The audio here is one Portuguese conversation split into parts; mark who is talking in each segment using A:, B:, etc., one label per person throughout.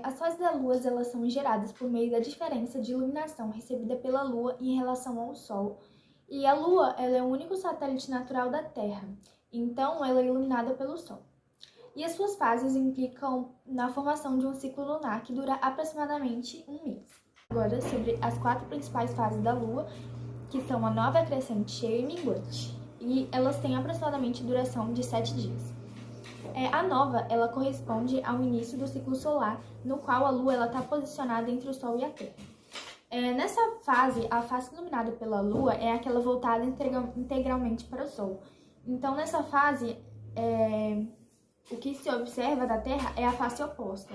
A: As fases da Lua, elas são geradas por meio da diferença de iluminação recebida pela Lua em relação ao Sol. E a Lua, ela é o único satélite natural da Terra, então ela é iluminada pelo Sol. E as suas fases implicam na formação de um ciclo lunar que dura aproximadamente um mês. Agora, sobre as 4 principais fases da Lua, que são a nova, crescente, cheia e minguante. E elas têm aproximadamente duração de 7 dias. A nova, ela corresponde ao início do ciclo solar, no qual a Lua está posicionada entre o Sol e a Terra. Nessa fase, a face iluminada pela Lua é aquela voltada integralmente para o Sol. Então, nessa fase, o que se observa da Terra é a face oposta,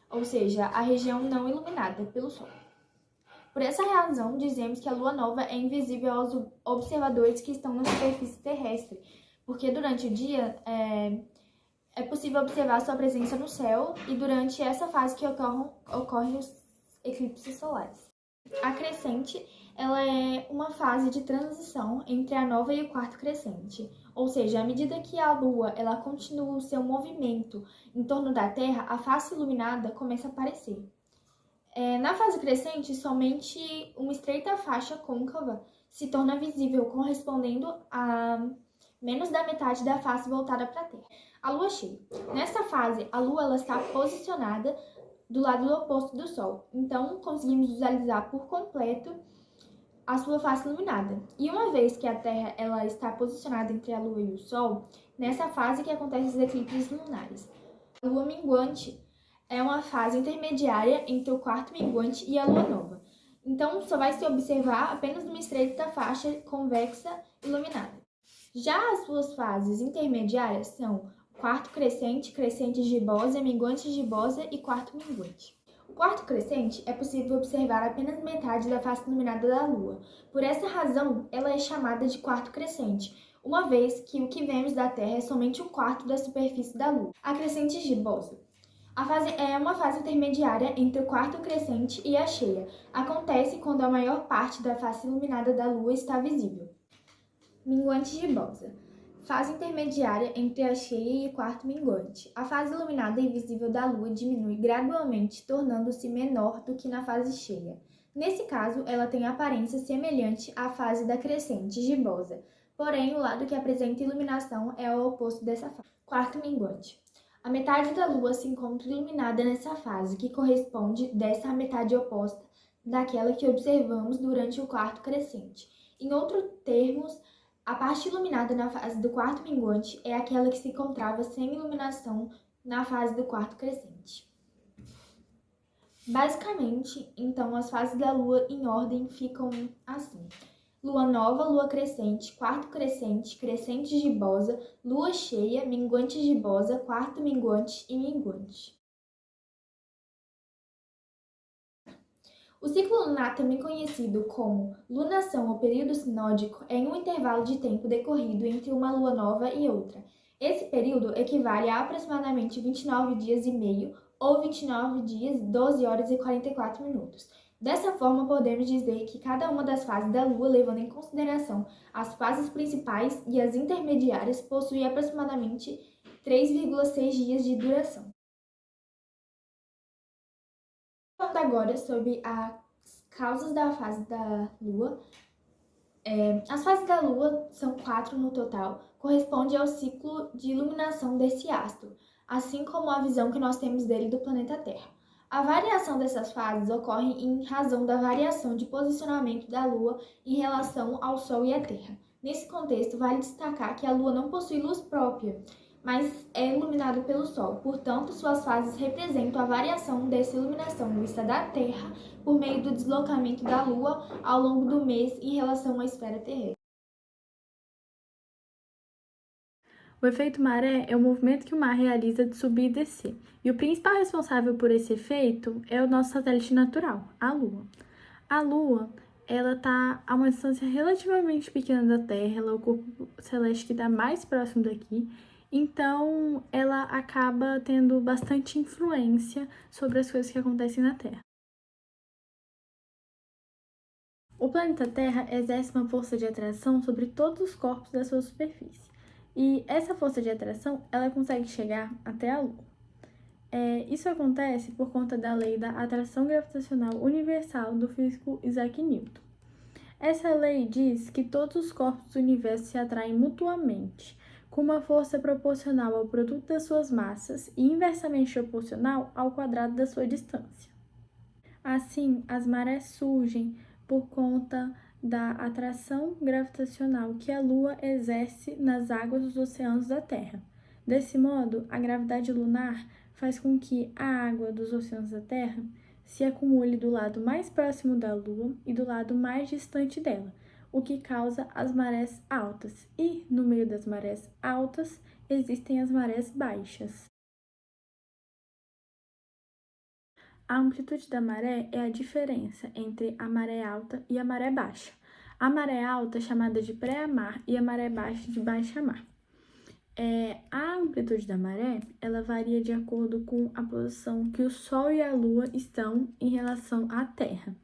A: ou seja, a região não iluminada pelo Sol. Por essa razão, dizemos que a Lua nova é invisível aos observadores que estão na superfície terrestre, porque durante o dia é possível observar sua presença no céu e durante essa fase que ocorrem os eclipses solares. A crescente, ela é uma fase de transição entre a nova e o quarto crescente, ou seja, à medida que a Lua ela continua o seu movimento em torno da Terra, a face iluminada começa a aparecer. Na fase crescente, somente uma estreita faixa côncava se torna visível, correspondendo a menos da metade da face voltada para a Terra. A Lua cheia. Nessa fase, a Lua ela está posicionada do lado oposto do Sol, então conseguimos visualizar por completo a sua face iluminada. E uma vez que a Terra ela está posicionada entre a Lua e o Sol, nessa fase que acontecem os eclipses lunares. A Lua minguante é uma fase intermediária entre o quarto minguante e a Lua nova. Então, só vai se observar apenas uma estreita faixa convexa iluminada. Já as suas fases intermediárias são quarto crescente, crescente gibosa, minguante gibosa e quarto minguante. O quarto crescente é possível observar apenas metade da face iluminada da Lua. Por essa razão, ela é chamada de quarto crescente, uma vez que o que vemos da Terra é somente um quarto da superfície da Lua. A crescente gibosa. A fase é uma fase intermediária entre o quarto crescente e a cheia. Acontece quando a maior parte da face iluminada da Lua está visível. Minguante gibosa. Fase intermediária entre a cheia e o quarto minguante. A fase iluminada e visível da Lua diminui gradualmente, tornando-se menor do que na fase cheia. Nesse caso, ela tem aparência semelhante à fase da crescente gibosa, porém o lado que apresenta iluminação é o oposto dessa fase. Quarto minguante. A metade da Lua se encontra iluminada nessa fase, que corresponde dessa metade oposta daquela que observamos durante o quarto crescente. Em outros termos, a parte iluminada na fase do quarto minguante é aquela que se encontrava sem iluminação na fase do quarto crescente. Basicamente, então, as fases da Lua em ordem ficam assim: Lua nova, Lua crescente, quarto crescente, crescente gibosa, Lua cheia, minguante gibosa, quarto minguante e minguante. O ciclo lunar, também conhecido como lunação ou período sinódico, é um intervalo de tempo decorrido entre uma lua nova e outra. Esse período equivale a aproximadamente 29 dias e meio ou 29 dias, 12 horas e 44 minutos. Dessa forma, podemos dizer que cada uma das fases da Lua, levando em consideração as fases principais e as intermediárias, possui aproximadamente 3,6 dias de duração. Falando agora sobre as causas da fase da Lua. As fases da Lua são 4 no total, corresponde ao ciclo de iluminação desse astro, assim como a visão que nós temos dele do planeta Terra. A variação dessas fases ocorre em razão da variação de posicionamento da Lua em relação ao Sol e à Terra. Nesse contexto, vale destacar que a Lua não possui luz própria, mas é iluminado pelo Sol. Portanto, suas fases representam a variação dessa iluminação vista da Terra por meio do deslocamento da Lua ao longo do mês em relação à esfera terrestre.
B: O efeito maré é o movimento que o mar realiza de subir e descer, e o principal responsável por esse efeito é o nosso satélite natural, a Lua. A Lua, ela está a uma distância relativamente pequena da Terra, ela é o corpo celeste que está mais próximo daqui, então ela acaba tendo bastante influência sobre as coisas que acontecem na Terra. O planeta Terra exerce uma força de atração sobre todos os corpos da sua superfície. E essa força de atração, ela consegue chegar até a Lua. Isso acontece por conta da lei da atração gravitacional universal do físico Isaac Newton. Essa lei diz que todos os corpos do universo se atraem mutuamente, com uma força proporcional ao produto das suas massas e inversamente proporcional ao quadrado da sua distância. Assim, as marés surgem por conta da atração gravitacional que a Lua exerce nas águas dos oceanos da Terra. Desse modo, a gravidade lunar faz com que a água dos oceanos da Terra se acumule do lado mais próximo da Lua e do lado mais distante dela, o que causa as marés altas. E, no meio das marés altas, existem as marés baixas. A amplitude da maré é a diferença entre a maré alta e a maré baixa. A maré alta é chamada de pré-mar e a maré baixa de baixa-mar. A amplitude da maré, ela varia de acordo com a posição que o Sol e a Lua estão em relação à Terra.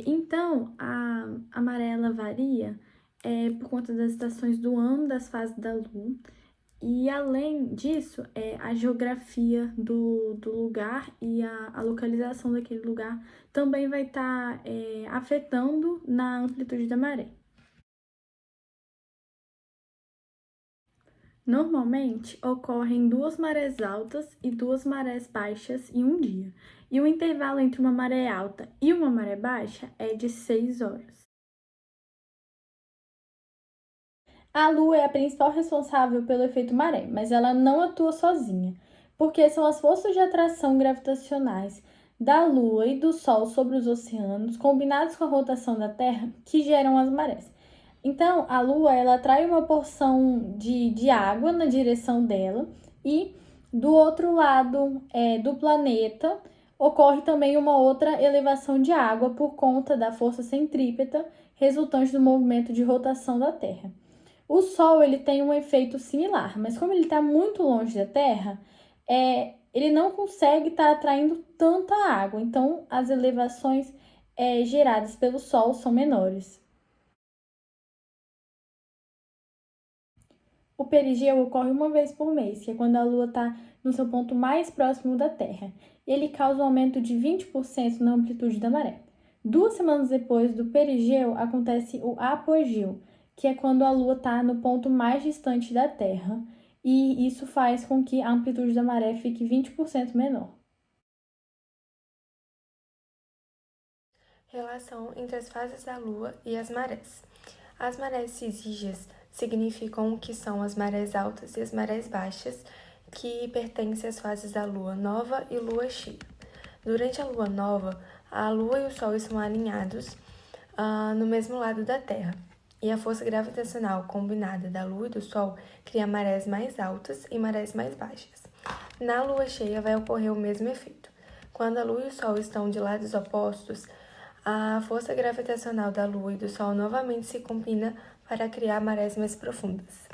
B: Então, a maré, ela varia por conta das estações do ano, das fases da Lua. E, além disso, a geografia do lugar e a localização daquele lugar também vai estar afetando na amplitude da maré. Normalmente, ocorrem 2 marés altas e 2 marés baixas em um dia, e o intervalo entre uma maré alta e uma maré baixa é de 6 horas. A Lua é a principal responsável pelo efeito maré, mas ela não atua sozinha, porque são as forças de atração gravitacionais da Lua e do Sol sobre os oceanos, combinados com a rotação da Terra, que geram as marés. Então, a Lua, ela atrai uma porção de água na direção dela e do outro lado do planeta ocorre também uma outra elevação de água por conta da força centrípeta resultante do movimento de rotação da Terra. O Sol, ele tem um efeito similar, mas como ele está muito longe da Terra, ele não consegue estar atraindo tanta água, então as elevações geradas pelo Sol são menores. O perigeu ocorre uma vez por mês, que é quando a Lua está no seu ponto mais próximo da Terra. Ele causa um aumento de 20% na amplitude da maré. 2 semanas depois do perigeu, acontece o apogeu, que é quando a Lua está no ponto mais distante da Terra, e isso faz com que a amplitude da maré fique 20% menor.
C: Relação entre as fases da Lua e as marés. As marés cisígias significam que são as marés altas e as marés baixas, que pertencem às fases da Lua nova e Lua cheia. Durante a Lua nova, a Lua e o Sol estão alinhados no mesmo lado da Terra, e a força gravitacional combinada da Lua e do Sol cria marés mais altas e marés mais baixas. Na Lua cheia vai ocorrer o mesmo efeito. Quando a Lua e o Sol estão de lados opostos, a força gravitacional da Lua e do Sol novamente se combina para criar marés mais profundas.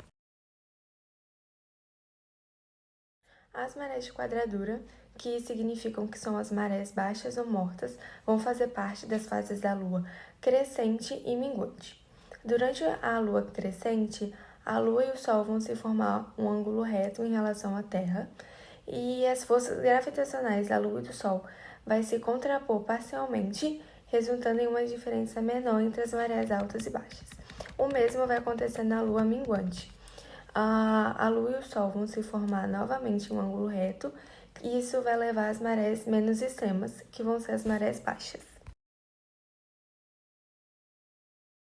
C: As marés de quadradura, que significam que são as marés baixas ou mortas, vão fazer parte das fases da Lua crescente e minguante. Durante a Lua crescente, a Lua e o Sol vão se formar um ângulo reto em relação à Terra, e as forças gravitacionais da Lua e do Sol vai se contrapor parcialmente, resultando em uma diferença menor entre as marés altas e baixas. O mesmo vai acontecer na Lua minguante. A Lua e o Sol vão se formar novamente em um ângulo reto, e isso vai levar às marés menos extremas, que vão ser as marés baixas.